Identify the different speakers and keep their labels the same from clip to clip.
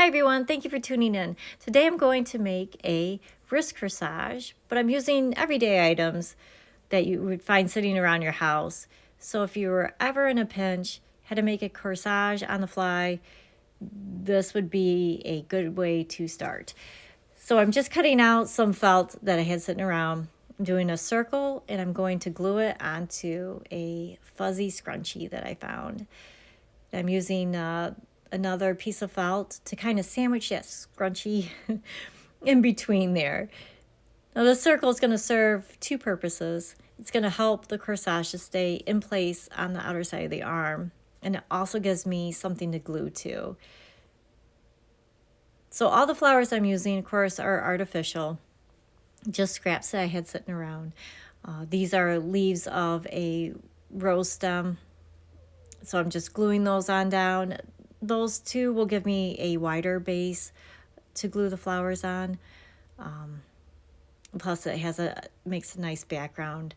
Speaker 1: Hi everyone, thank you for tuning in. Today I'm going to make a wrist corsage, but I'm using everyday items that you would find sitting around your house. So if you were ever in a pinch, had to make a corsage on the fly, this would be a good way to start. So I'm just cutting out some felt that I had sitting around. I'm doing a circle and I'm going to glue it onto a fuzzy scrunchie that I found. I'm using another piece of felt to kind of sandwich that scrunchie in between there. Now the circle is going to serve two purposes. It's going to help the corsage to stay in place on the outer side of the arm, and it also gives me something to glue to. So all the flowers I'm using, of course, are artificial, just scraps that I had sitting around. These are leaves of a rose stem, so I'm just gluing those on down. Those two will give me a wider base to glue the flowers on. Plus it makes a nice background.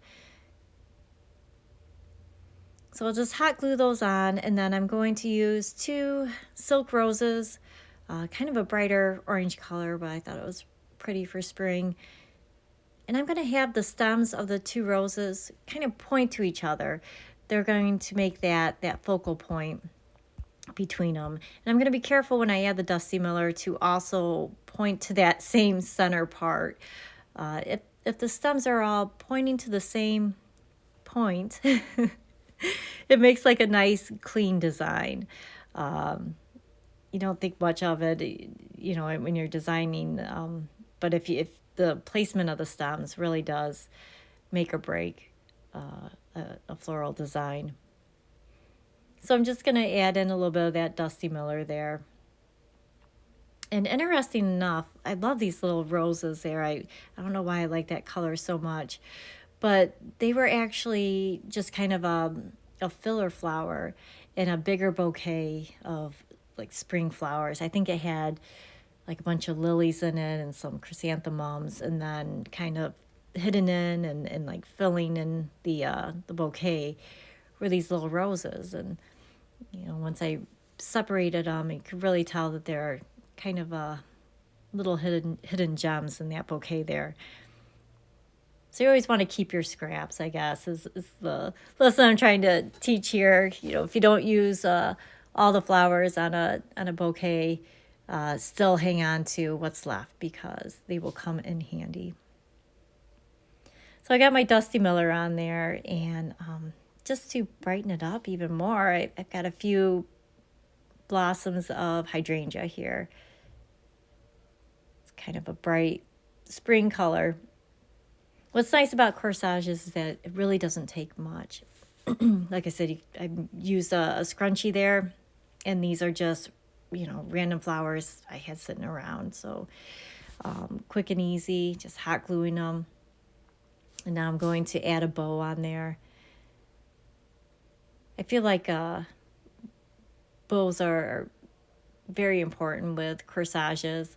Speaker 1: So I'll just hot glue those on, and then I'm going to use two silk roses, kind of a brighter orange color, but I thought it was pretty for spring. And I'm going to have the stems of the two roses kind of point to each other. They're going to make that focal point between them. And I'm going to be careful when I add the Dusty Miller to also point to that same center part. If the stems are all pointing to the same point, it makes like a nice clean design. You don't think much of it, when you're designing. But if the placement of the stems really does make or break a floral design. So I'm just going to add in a little bit of that Dusty Miller there. And interesting enough, I love these little roses there. I don't know why I like that color so much, but they were actually just kind of a filler flower in a bigger bouquet of like spring flowers. I think it had like a bunch of lilies in it and some chrysanthemums, and then kind of hidden in and like filling in the bouquet were these little roses. And once I separated them, you could really tell that they're kind of little hidden gems in that bouquet there. So you always want to keep your scraps, I guess, is the lesson I'm trying to teach here. If you don't use all the flowers on a bouquet, still hang on to what's left because they will come in handy. So I got my Dusty Miller on there, and just to brighten it up even more, I've got a few blossoms of hydrangea here. It's kind of a bright spring color. What's nice about corsages is that it really doesn't take much. Like I said, I used a scrunchie there, and these are just, random flowers I had sitting around. So quick and easy, just hot gluing them. And now I'm going to add a bow on there. I feel like bows are very important with corsages.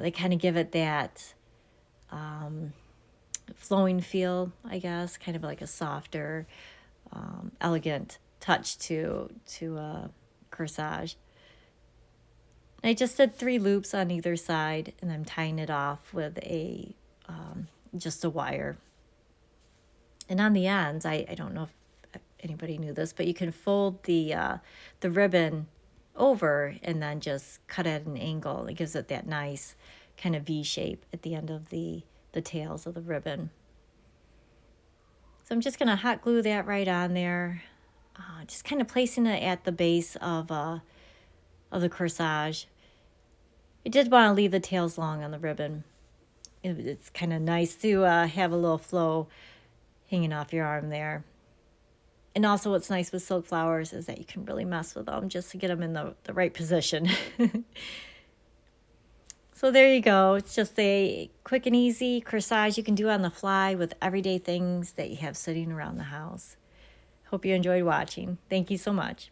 Speaker 1: They kind of give it that flowing feel, I guess, kind of like a softer, elegant touch to corsage. I just did 3 loops on either side, and I'm tying it off with just a wire. And on the ends, I don't know if anybody knew this, but you can fold the ribbon over and then just cut at an angle. It gives it that nice kind of V shape at the end of the tails of the ribbon. So I'm just going to hot glue that right on there, just kind of placing it at the base of the corsage. I did want to leave the tails long on the ribbon. It's kind of nice to have a little flow hanging off your arm there. And also what's nice with silk flowers is that you can really mess with them just to get them in the right position. So there you go. It's just a quick and easy corsage you can do on the fly with everyday things that you have sitting around the house. Hope you enjoyed watching. Thank you so much.